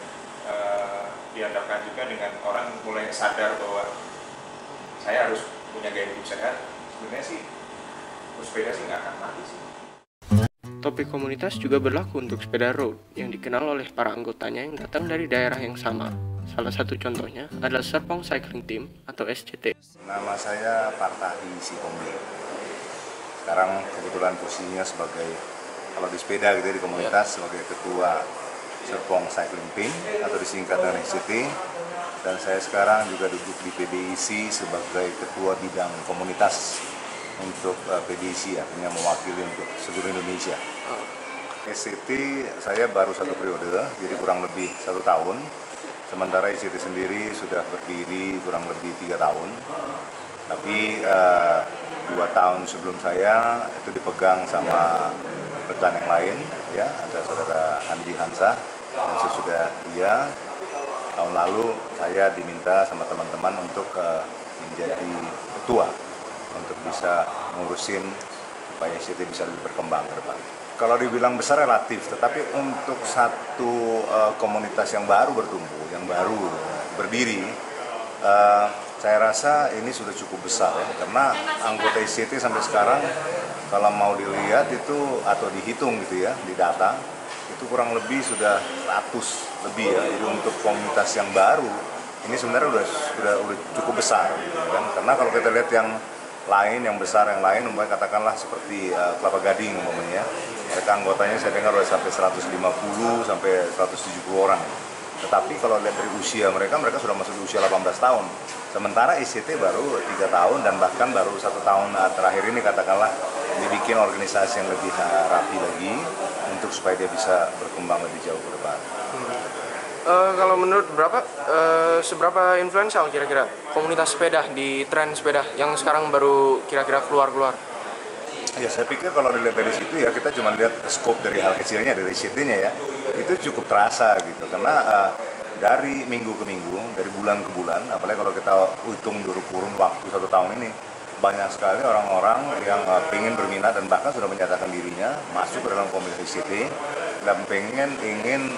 dihadapkan juga dengan orang mulai sadar bahwa saya harus punya gaya hidup sehat. Sebenarnya sih bersepeda sih nggak akan mati sih. Topik komunitas juga berlaku untuk sepeda road yang dikenal oleh para anggotanya yang datang dari daerah yang sama. Salah satu contohnya adalah Serpong Cycling Team atau SCT. Nama saya Partahi Sitombe. Sekarang kebetulan posisinya sebagai, kalau di sepeda gitu di komunitas, sebagai ketua Serpong Cycling Team atau disingkat dengan SCT. Dan saya sekarang juga duduk di PBIC sebagai ketua bidang komunitas untuk PBIC, artinya mewakili untuk seluruh Indonesia. SCT saya baru 1 periode, jadi kurang lebih 1 tahun. Sementara SCT sendiri sudah berdiri kurang lebih 3 tahun. Tapi 2 tahun sebelum saya itu dipegang sama rekan yang lain, ya, ada saudara Andi Hansa. Dan sesudah dia, tahun lalu saya diminta sama teman-teman untuk menjadi ketua, untuk bisa ngurusin supaya SCT bisa lebih berkembang ke depan. Kalau dibilang besar relatif, tetapi untuk satu komunitas yang baru bertumbuh, yang baru berdiri, saya rasa ini sudah cukup besar ya, karena anggota SCT sampai sekarang kalau mau dilihat itu atau dihitung gitu ya di data, itu kurang lebih sudah 100 lebih ya. Jadi untuk komunitas yang baru ini sebenarnya udah cukup besar gitu kan. Karena kalau kita lihat yang lain, yang besar yang lain, umpamanya katakanlah seperti Kelapa Gading umpamanya, mereka anggotanya saya dengar udah sampai 150 sampai 170 orang. Tetapi kalau lihat dari usia mereka sudah masuk di usia 18 tahun. Sementara SCT baru 3 tahun dan bahkan baru 1 tahun terakhir ini katakanlah dibikin organisasi yang lebih rapi lagi untuk supaya dia bisa berkembang lebih jauh ke depan. Kalau menurut seberapa influensial kira-kira komunitas sepeda di tren sepeda yang sekarang baru kira-kira keluar? Ya saya pikir kalau dilihat dari situ ya, kita cuma lihat scope dari hal kecilnya, dari SCT-nya ya, itu cukup terasa gitu. Karena dari minggu ke minggu, dari bulan ke bulan, apalagi kalau kita hitung kurun waktu 1 tahun ini, banyak sekali orang-orang yang ingin berminat dan bahkan sudah menyatakan dirinya masuk ke dalam komunitas SCT dan ingin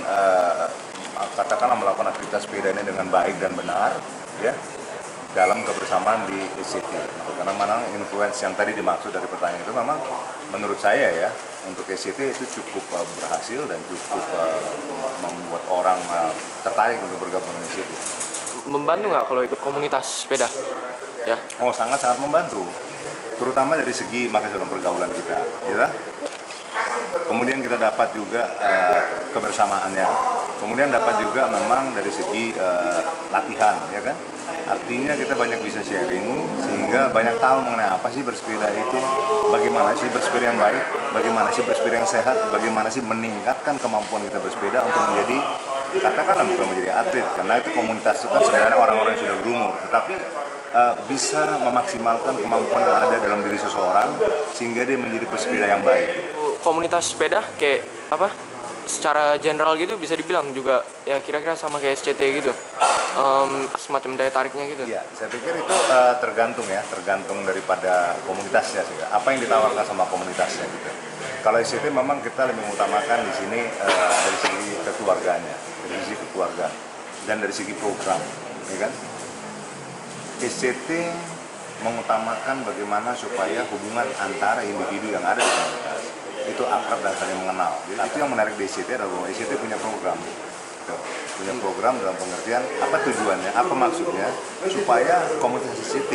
katakanlah melakukan aktivitas sepeda ini dengan baik dan benar ya, dalam kebersamaan di SCT. Karena memang influence yang tadi dimaksud dari pertanyaan itu memang menurut saya ya, untuk SCT itu cukup berhasil dan cukup membuat orang tertarik untuk bergabung dengan SCT. Membantu nggak kalau ikut komunitas sepeda? Ya. Oh, sangat-sangat membantu, terutama dari segi dalam pergaulan kita, ya. Kemudian kita dapat juga kebersamaannya. Kemudian dapat juga memang dari segi latihan, ya kan. Artinya kita banyak bisa sharing sehingga banyak tahu mengenai apa sih bersepeda itu, bagaimana sih bersepeda yang baik, bagaimana sih bersepeda yang sehat, bagaimana sih meningkatkan kemampuan kita bersepeda untuk menjadi, katakanlah bukan menjadi atlet, karena itu komunitas itu kan sebenarnya orang-orang yang sudah berumur, tetapi bisa memaksimalkan kemampuan yang ada dalam diri seseorang sehingga dia menjadi pesepeda yang baik. Komunitas sepeda kayak secara general gitu bisa dibilang juga ya kira-kira sama kayak SCT gitu, semacam daya tariknya gitu. Iya, saya pikir itu tergantung daripada komunitasnya sih. Apa yang ditawarkan sama komunitasnya gitu. Kalau SCT memang kita lebih mengutamakan di sini dari segi kekeluarganya, dari segi keluarga dan dari segi program, ya kan? SCT mengutamakan bagaimana supaya hubungan antara individu yang ada di komunitas itu akrab dan saling mengenal. Jadi itu yang menarik di ICT adalah bahwa ICT punya program. Punya program dalam pengertian apa tujuannya, apa maksudnya, supaya komunitas ICT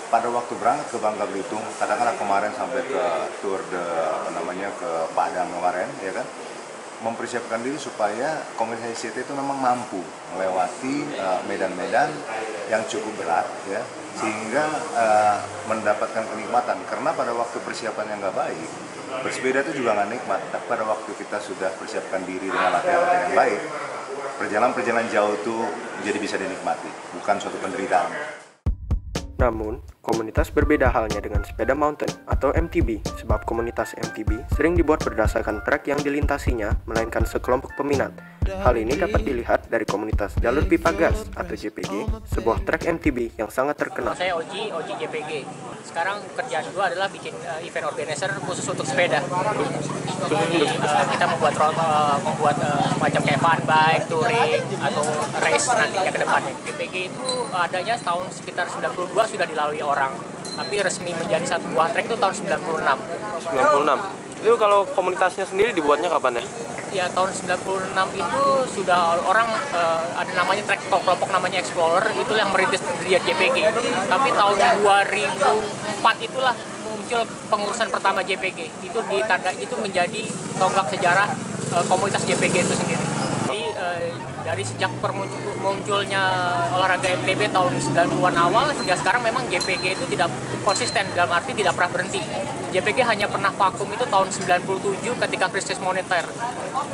pada waktu berangkat ke Bangka Belitung, katakanlah kemarin sampai ke tour ke Padang kemarin, ya kan, mempersiapkan diri supaya komunitas ICT itu memang mampu melewati medan-medan yang cukup berat, ya, sehingga mendapatkan kenikmatan. Karena pada waktu persiapan yang nggak baik, bersepeda itu juga nggak nikmat. Tapi pada waktu kita sudah persiapkan diri dengan latihan-latihan yang baik, perjalanan jauh itu jadi bisa dinikmati, bukan suatu penderitaan. Namun, komunitas berbeda halnya dengan sepeda mountain atau MTB, sebab komunitas MTB sering dibuat berdasarkan trek yang dilintasinya, melainkan sekelompok peminat. Hal ini dapat dilihat dari komunitas jalur pipa gas atau JPG, sebuah trek MTB yang sangat terkenal. Saya Oji JPG. Sekarang kerjaan gue adalah bikin event organizer khusus untuk sepeda. Jadi kita membuat semacam kayak fun bike, touring, atau race nantinya ke depannya. JPG itu adanya tahun sekitar 92 sudah dilalui orang, tapi resmi menjadi satu buah trek itu tahun 96. 96? Itu kalau komunitasnya sendiri dibuatnya kapan ya? Ya tahun 96 itu sudah orang ada namanya trek kelompok namanya Explorer, itu yang merintis dia JPG. Tapi tahun 2004 itulah muncul pengurusan pertama JPG. Itu menjadi tonggak sejarah komunitas JPG itu sendiri. Jadi dari sejak munculnya olahraga MTB tahun 90-an awal hingga sekarang memang JPG itu tidak konsisten, dalam arti tidak pernah berhenti. JPG hanya pernah vakum itu tahun 97 ketika krisis moneter.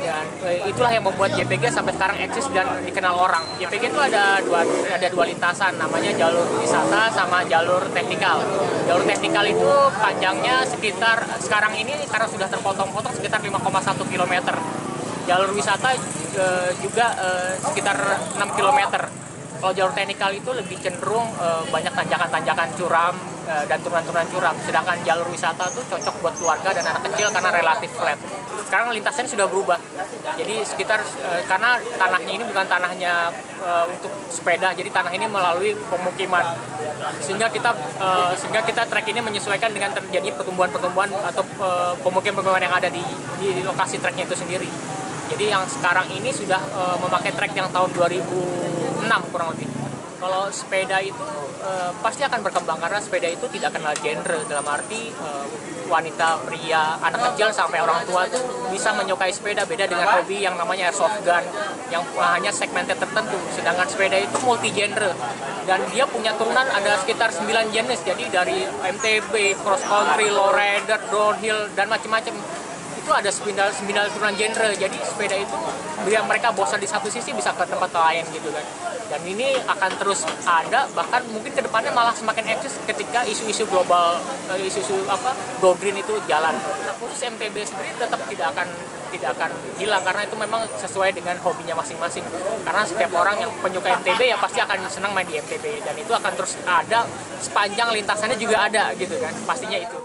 Dan itulah yang membuat JPG sampai sekarang eksis dan dikenal orang. JPG itu ada dua lintasan, namanya jalur wisata sama jalur teknikal. Jalur teknikal itu panjangnya sekitar sekarang ini karena sudah terpotong-potong sekitar 5,1 km. Jalur wisata juga sekitar 6 km. Kalau jalur teknikal itu lebih cenderung banyak tanjakan-tanjakan curam dan turunan-turunan curam. Sedangkan jalur wisata itu cocok buat keluarga dan anak kecil karena relatif flat. Sekarang lintasannya sudah berubah. Jadi sekitar karena tanahnya ini bukan tanahnya untuk sepeda, jadi tanah ini melalui pemukiman. Sehingga kita trek ini menyesuaikan dengan terjadi pertumbuhan-pertumbuhan atau pemukiman-pemukiman yang ada di lokasi treknya itu sendiri. Jadi yang sekarang ini sudah memakai trek yang tahun 2006 kurang lebih. Kalau sepeda itu pasti akan berkembang karena sepeda itu tidak kenal genre, dalam arti wanita, pria, anak kecil sampai orang tua itu bisa menyukai sepeda, beda dengan hobi yang namanya airsoft gun yang hanya segmented tertentu. Sedangkan sepeda itu multi genre dan dia punya turunan ada sekitar 9 jenis. Jadi dari MTB, cross country, low rider, downhill dan macam-macam. Itu ada 9 turunan genre, jadi sepeda itu biar mereka bosan di satu sisi bisa ke tempat lain gitu kan. Dan ini akan terus ada, bahkan mungkin kedepannya malah semakin eksis ketika isu-isu global, isu-isu go green itu jalan. Nah, khusus MTB sendiri tetap tidak akan hilang karena itu memang sesuai dengan hobinya masing-masing. Karena setiap orang yang penyuka MTB ya pasti akan senang main di MTB dan itu akan terus ada sepanjang lintasannya juga ada gitu kan, pastinya itu.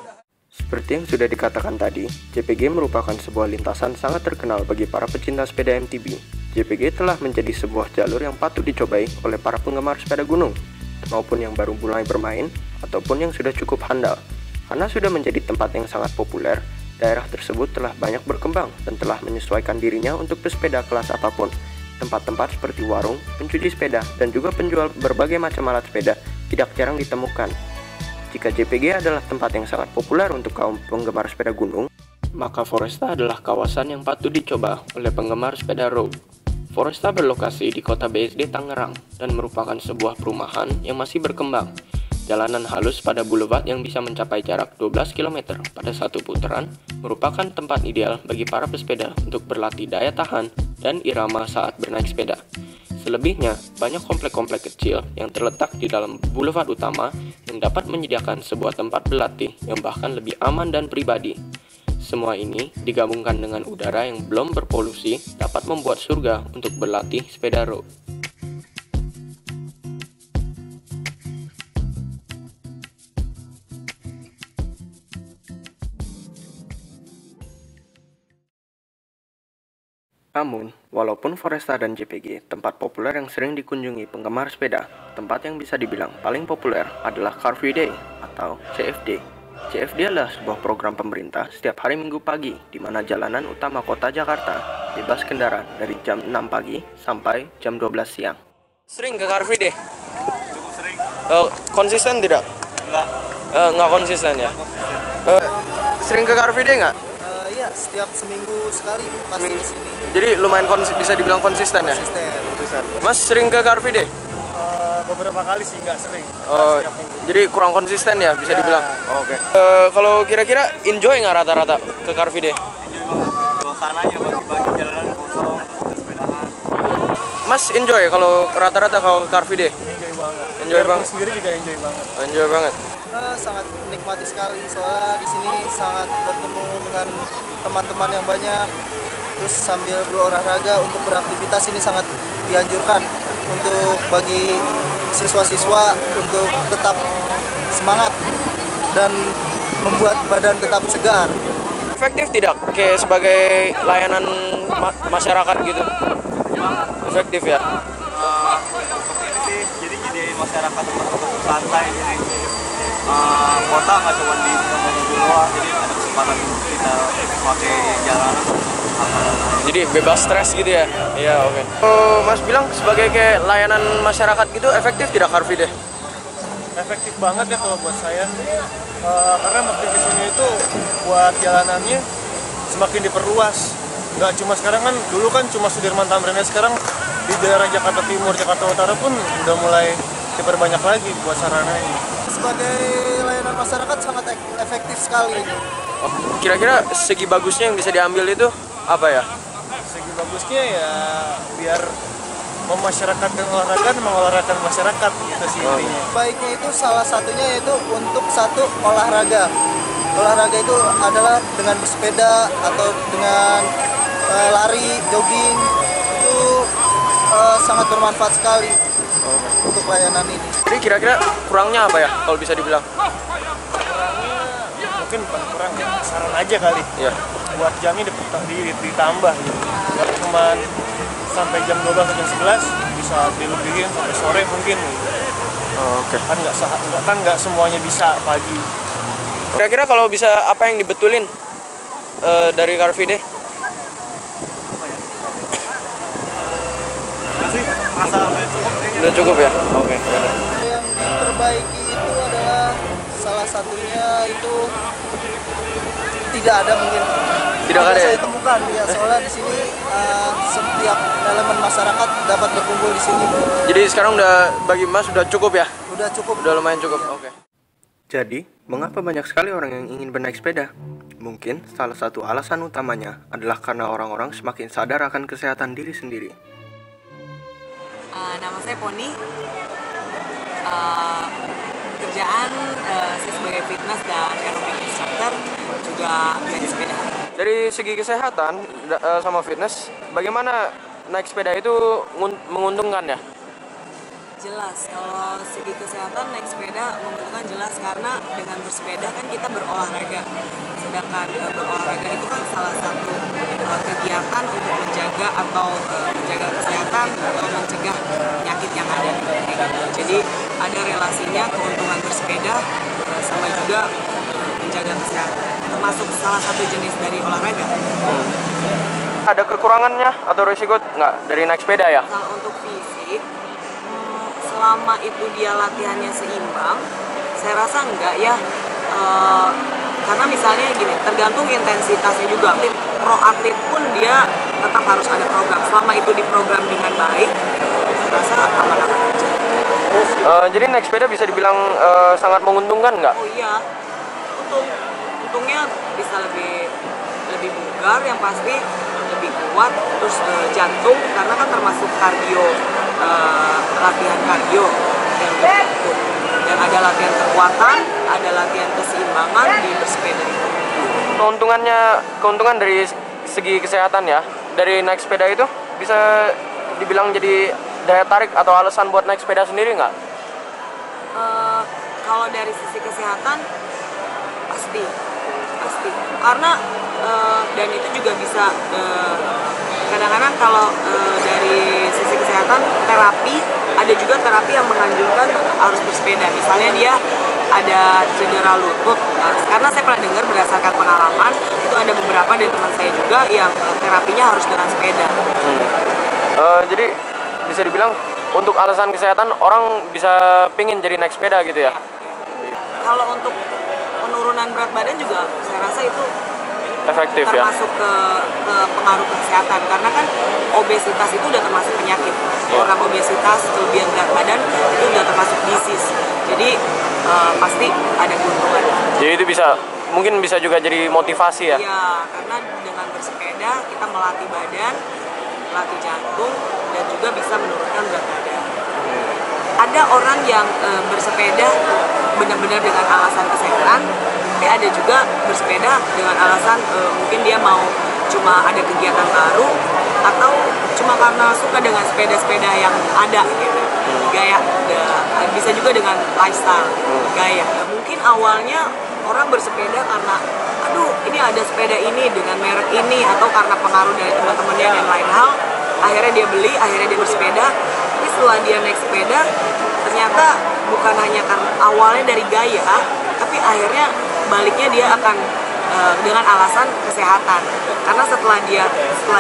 Seperti yang sudah dikatakan tadi, JPG merupakan sebuah lintasan sangat terkenal bagi para pecinta sepeda MTB. JPG telah menjadi sebuah jalur yang patut dicobai oleh para penggemar sepeda gunung, maupun yang baru mulai bermain, ataupun yang sudah cukup handal. Karena sudah menjadi tempat yang sangat populer, daerah tersebut telah banyak berkembang dan telah menyesuaikan dirinya untuk pesepeda kelas apapun. Tempat-tempat seperti warung, pencuci sepeda, dan juga penjual berbagai macam alat sepeda tidak jarang ditemukan. Jika JPG adalah tempat yang sangat populer untuk kaum penggemar sepeda gunung, maka Foresta adalah kawasan yang patut dicoba oleh penggemar sepeda road. Foresta berlokasi di kota BSD Tangerang dan merupakan sebuah perumahan yang masih berkembang. Jalanan halus pada boulevard yang bisa mencapai jarak 12 km pada satu putaran merupakan tempat ideal bagi para pesepeda untuk berlatih daya tahan dan irama saat bernaik sepeda. Selebihnya, banyak komplek-komplek kecil yang terletak di dalam boulevard utama yang dapat menyediakan sebuah tempat berlatih yang bahkan lebih aman dan pribadi. Semua ini digabungkan dengan udara yang belum berpolusi dapat membuat surga untuk berlatih sepeda road. Namun, walaupun Foresta dan JPG tempat populer yang sering dikunjungi penggemar sepeda, tempat yang bisa dibilang paling populer adalah Car Free Day atau CFD. CFD adalah sebuah program pemerintah setiap hari Minggu pagi di mana jalanan utama kota Jakarta bebas kendaraan dari jam 6 pagi sampai jam 12 siang. Sering ke Car Free Day? Cukup sering. Konsisten tidak? Enggak. Nggak konsisten ya? Sering ke Car Free Day nggak? Iya, setiap seminggu sekali pasti di sini. Jadi lumayan bisa dibilang konsisten ya? Konsisten. Mas sering ke Car Free Day? Beberapa kali sih, nggak sering. Jadi kurang konsisten ya bisa dibilang? Oke. Kalau kira-kira enjoy nggak rata-rata ke Car Free Day? Enjoy banget. Suasananya pagi-pagi jalanan kosong, sepedahan. Mas enjoy kalau rata-rata kalau ke Car Free Day? Enjoy banget. Enjoy banget. Sendiri juga enjoy banget. Enjoy banget. Sangat menikmati sekali soalnya di sini sangat bertemu dengan teman-teman yang banyak. Terus sambil berolahraga untuk beraktivitas ini sangat dianjurkan untuk bagi siswa-siswa untuk tetap semangat dan membuat badan tetap segar. Efektif tidak kayak sebagai layanan masyarakat gitu? Efektif ya? Ini sih jadi masyarakat untuk santai jadi kota nggak cuma di menuju luar, jadi ada kesempatan kita pakai jalanan. Jadi bebas stres gitu ya? Iya, oke. Mas bilang sebagai kayak layanan masyarakat gitu efektif tidak Car Free Day? Efektif banget ya kalau buat saya. Karena makin kesini itu buat jalanannya semakin diperluas. Nggak cuma sekarang kan, dulu kan cuma Sudirman Tamrin, sekarang di daerah Jakarta Timur, Jakarta Utara pun udah mulai diperbanyak lagi buat sarananya. Sebagai layanan masyarakat sangat efektif sekali. Kira-kira segi bagusnya yang bisa diambil itu apa ya? Segi bagusnya ya biar memasyarakatkan olahraga dan mengolahragakan masyarakat gitu sih intinya. Baiknya itu salah satunya yaitu untuk satu olahraga. Olahraga itu adalah dengan bersepeda atau dengan lari, jogging itu sangat bermanfaat sekali untuk layanan ini. Jadi kira-kira kurangnya apa ya kalau bisa dibilang? Kurangnya mungkin bukan kurang ya, saran aja kali. Iya. Buat jamnya ditambah gitu. Nggak cuma sampai jam 12 atau jam 11, bisa dilebihin sampai sore mungkin. Oke. Kan nggak semuanya bisa pagi. Kira-kira kalau bisa apa yang dibetulin dari Car Free Day? Udah cukup ya? Oke. Yang diperbaiki itu adalah salah satunya itu tidak ada mungkin. Tidak ada ya? Saya temukan ya, soalnya di sini setiap elemen masyarakat dapat berkumpul di sini. Jadi sekarang udah bagi Mas udah cukup ya? Udah cukup. Udah lumayan cukup. Oke. Jadi, mengapa banyak sekali orang yang ingin bernaik sepeda? Mungkin salah satu alasan utamanya adalah karena orang-orang semakin sadar akan kesehatan diri sendiri. Nama saya Poni. Kerjaan saya sebagai fitness dan aerobic instructor, juga belajar sepeda. Dari segi kesehatan sama fitness, bagaimana naik sepeda itu menguntungkan ya? Jelas, kalau segi kesehatan naik sepeda menguntungkan jelas karena dengan bersepeda kan kita berolahraga. Sedangkan berolahraga itu kan salah satu kegiatan untuk menjaga atau menjaga kesehatan atau mencegah penyakit yang ada. Jadi ada relasinya keuntungan bersepeda sama juga menjaga kesehatan. Termasuk salah satu jenis dari olahraga. Ada kekurangannya atau risiko nggak dari naik sepeda ya? Kalau untuk fisik, selama itu dia latihannya seimbang, saya rasa enggak ya. Karena misalnya gini, tergantung intensitasnya juga. Pro atlet pun dia tetap harus ada program. Selama itu diprogram dengan baik, saya rasa aman-aman aja. Jadi naik sepeda bisa dibilang sangat menguntungkan nggak? Oh iya, untungnya bisa lebih bugar, yang pasti lebih kuat, terus jantung karena kan termasuk kardio, latihan kardio yang dan ada latihan kekuatan, ada latihan keseimbangan di bersepeda itu. keuntungan dari segi kesehatan ya, dari naik sepeda itu bisa dibilang jadi daya tarik atau alasan buat naik sepeda sendiri nggak? Kalau dari sisi kesehatan pasti karena dan itu juga bisa kadang-kadang kalau dari sisi kesehatan terapi, ada juga terapi yang menganjurkan harus bersepeda. Misalnya dia ada cedera lutut, karena saya pernah dengar berdasarkan pengalaman itu ada beberapa dari teman saya juga yang terapinya harus dengan sepeda. Jadi bisa dibilang untuk alasan kesehatan orang bisa pingin jadi naik sepeda gitu ya? Kalau untuk penurunan berat badan juga saya rasa itu efektif ya? termasuk ke pengaruh kesehatan, karena kan obesitas itu udah termasuk penyakit. Orang obesitas, kelebihan berat badan itu udah termasuk disease. Jadi pasti ada keuntungan. Jadi itu mungkin bisa juga jadi motivasi ya? Iya, karena dengan bersepeda kita melatih badan, melatih jantung, dan juga bisa menurunkan berat badan. Ada orang yang bersepeda benar-benar dengan alasan kesehatan, tapi ada juga bersepeda dengan alasan mungkin dia mau cuma ada kegiatan baru atau cuma karena suka dengan sepeda-sepeda yang ada gitu, gaya, bisa juga dengan lifestyle, gaya. Mungkin awalnya orang bersepeda karena aduh ini ada sepeda ini dengan merek ini, atau karena pengaruh dari teman-temannya dan lain hal, akhirnya dia beli, akhirnya dia bersepeda. Tapi setelah dia naik sepeda ternyata bukan hanya karena awalnya dari gaya, tapi akhirnya baliknya dia akan dengan alasan kesehatan. Karena setelah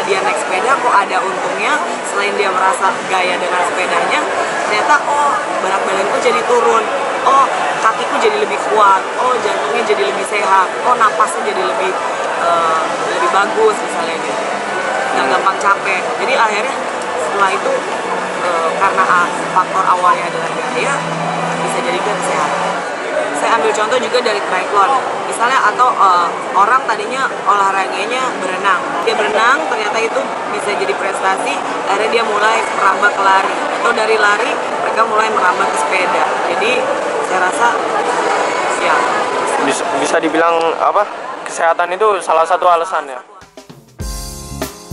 dia naik sepeda kok ada untungnya, selain dia merasa gaya dengan sepedanya, ternyata oh berat badanku jadi turun, oh kakiku jadi lebih kuat, oh jantungnya jadi lebih sehat, oh napasnya jadi lebih bagus misalnya gitu, nggak gampang capek. Jadi akhirnya setelah itu karena faktor awalnya adalah gaya, bisa jadi ke kesehatan. Saya ambil contoh juga dari triathlon misalnya, atau orang tadinya olahraganya berenang, dia berenang ternyata itu bisa jadi prestasi, akhirnya dia mulai merambah ke lari, atau dari lari mereka mulai merambah ke sepeda. Jadi saya rasa ya bisa dibilang apa, kesehatan itu salah satu alasan ya.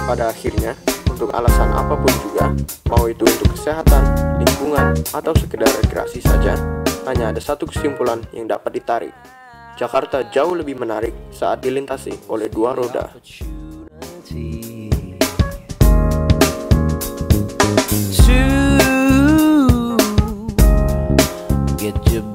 Pada akhirnya untuk alasan apapun juga, mau itu untuk kesehatan, lingkungan, atau sekedar rekreasi saja, hanya ada satu kesimpulan yang dapat ditarik. Jakarta jauh lebih menarik saat dilintasi oleh dua roda. Get your